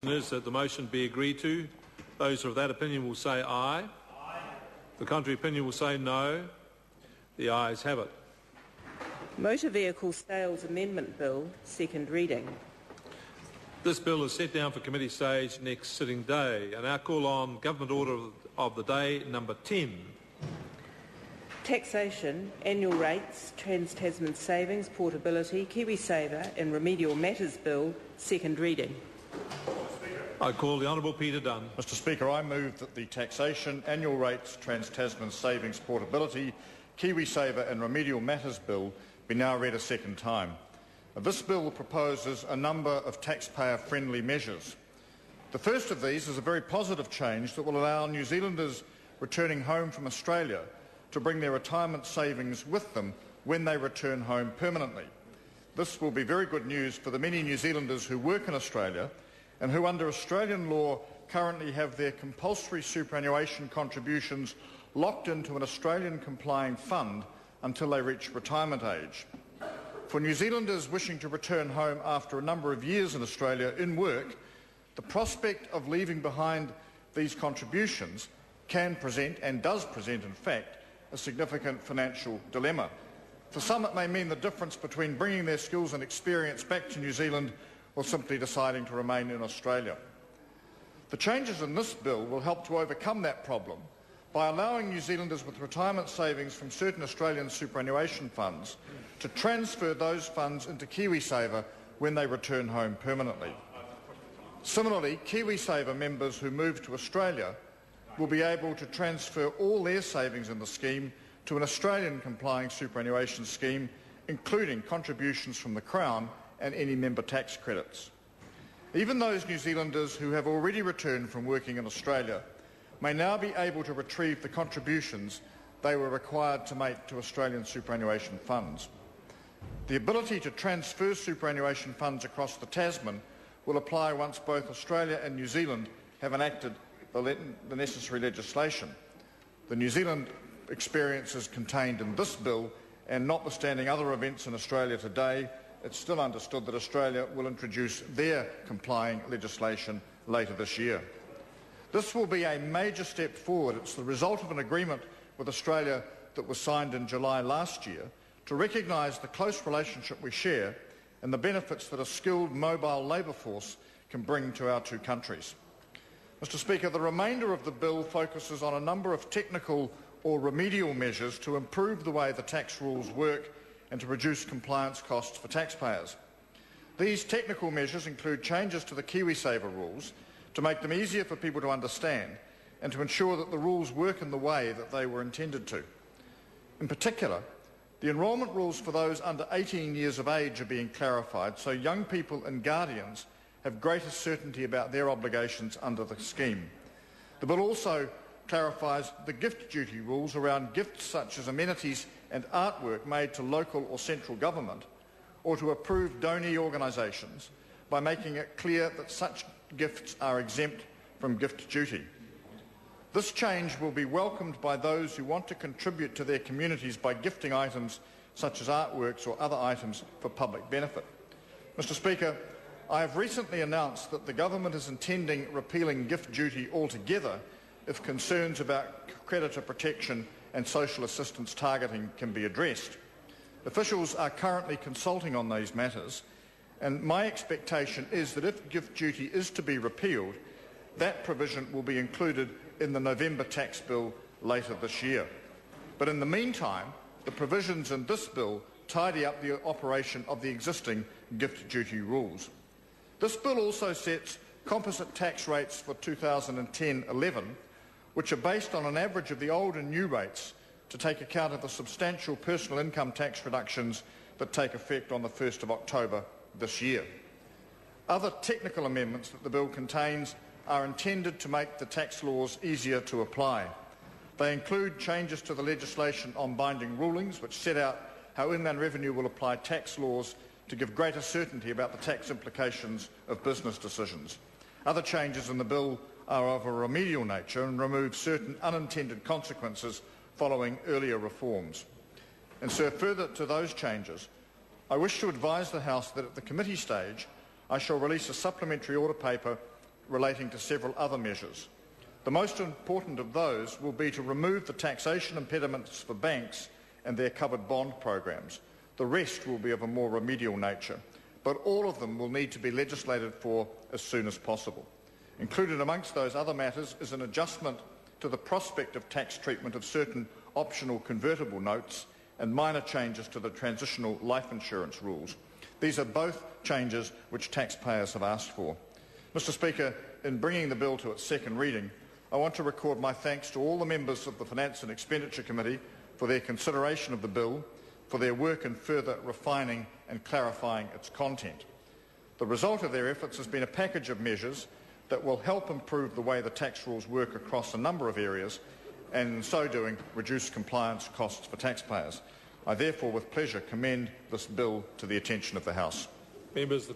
Is that the motion be agreed to. Those who are of that opinion will say aye. Aye. The contrary opinion will say no. The ayes have it. Motor Vehicle Sales Amendment Bill, second reading. This bill is set down for committee stage next sitting day. I now call on Government Order of the Day number 10. Taxation, Annual Rates, Trans-Tasman Savings, Portability, Kiwisaver and Remedial Matters Bill, second reading. I call the Honourable Peter Dunn. Mr Speaker, I move that the Taxation, Annual Rates, Trans-Tasman Savings, Portability, Kiwisaver and Remedial Matters Bill be now read a second time. This bill proposes a number of taxpayer-friendly measures. The first of these is a very positive change that will allow New Zealanders returning home from Australia to bring their retirement savings with them when they return home permanently. This will be very good news for the many New Zealanders who work in Australia and who under Australian law currently have their compulsory superannuation contributions locked into an Australian complying fund until they reach retirement age. For New Zealanders wishing to return home after a number of years in Australia in work, the prospect of leaving behind these contributions can present, and does present in fact, a significant financial dilemma. For some it may mean the difference between bringing their skills and experience back to New Zealand or simply deciding to remain in Australia. The changes in this bill will help to overcome that problem by allowing New Zealanders with retirement savings from certain Australian superannuation funds to transfer those funds into Kiwisaver when they return home permanently. Similarly, Kiwisaver members who move to Australia will be able to transfer all their savings in the scheme to an Australian complying superannuation scheme, including contributions from the Crown and any member tax credits. Even those New Zealanders who have already returned from working in Australia may now be able to retrieve the contributions they were required to make to Australian superannuation funds. The ability to transfer superannuation funds across the Tasman will apply once both Australia and New Zealand have enacted the necessary legislation. The New Zealand experience is contained in this bill, and notwithstanding other events in Australia today, it's still understood that Australia will introduce their complying legislation later this year. This will be a major step forward. It's the result of an agreement with Australia that was signed in July last year to recognise the close relationship we share and the benefits that a skilled mobile labour force can bring to our two countries. Mr Speaker, the remainder of the bill focuses on a number of technical or remedial measures to improve the way the tax rules work and to reduce compliance costs for taxpayers. These technical measures include changes to the Kiwisaver rules to make them easier for people to understand and to ensure that the rules work in the way that they were intended to. In particular, the enrolment rules for those under 18 years of age are being clarified so young people and guardians have greater certainty about their obligations under the scheme. The bill also clarifies the gift duty rules around gifts such as amenities and artwork made to local or central government or to approved donee organisations by making it clear that such gifts are exempt from gift duty. This change will be welcomed by those who want to contribute to their communities by gifting items such as artworks or other items for public benefit. Mr Speaker, I have recently announced that the government is intending repealing gift duty altogether if concerns about creditor protection and social assistance targeting can be addressed. Officials are currently consulting on these matters, and my expectation is that if gift duty is to be repealed, that provision will be included in the November tax bill later this year. But in the meantime, the provisions in this bill tidy up the operation of the existing gift duty rules. This bill also sets composite tax rates for 2010-11, which are based on an average of the old and new rates to take account of the substantial personal income tax reductions that take effect on the 1st of October this year. Other technical amendments that the bill contains are intended to make the tax laws easier to apply. They include changes to the legislation on binding rulings, which set out how Inland Revenue will apply tax laws to give greater certainty about the tax implications of business decisions. Other changes in the bill are of a remedial nature and remove certain unintended consequences following earlier reforms. And so further to those changes, I wish to advise the House that at the committee stage I shall release a supplementary order paper relating to several other measures. The most important of those will be to remove the taxation impediments for banks and their covered bond programs. The rest will be of a more remedial nature, but all of them will need to be legislated for as soon as possible. Included amongst those other matters is an adjustment to the prospect of tax treatment of certain optional convertible notes and minor changes to the transitional life insurance rules. These are both changes which taxpayers have asked for. Mr. Speaker, in bringing the bill to its second reading, I want to record my thanks to all the members of the Finance and Expenditure Committee for their consideration of the bill, for their work in further refining and clarifying its content. The result of their efforts has been a package of measures that will help improve the way the tax rules work across a number of areas and in so doing reduce compliance costs for taxpayers. I therefore with pleasure commend this bill to the attention of the House. Members, the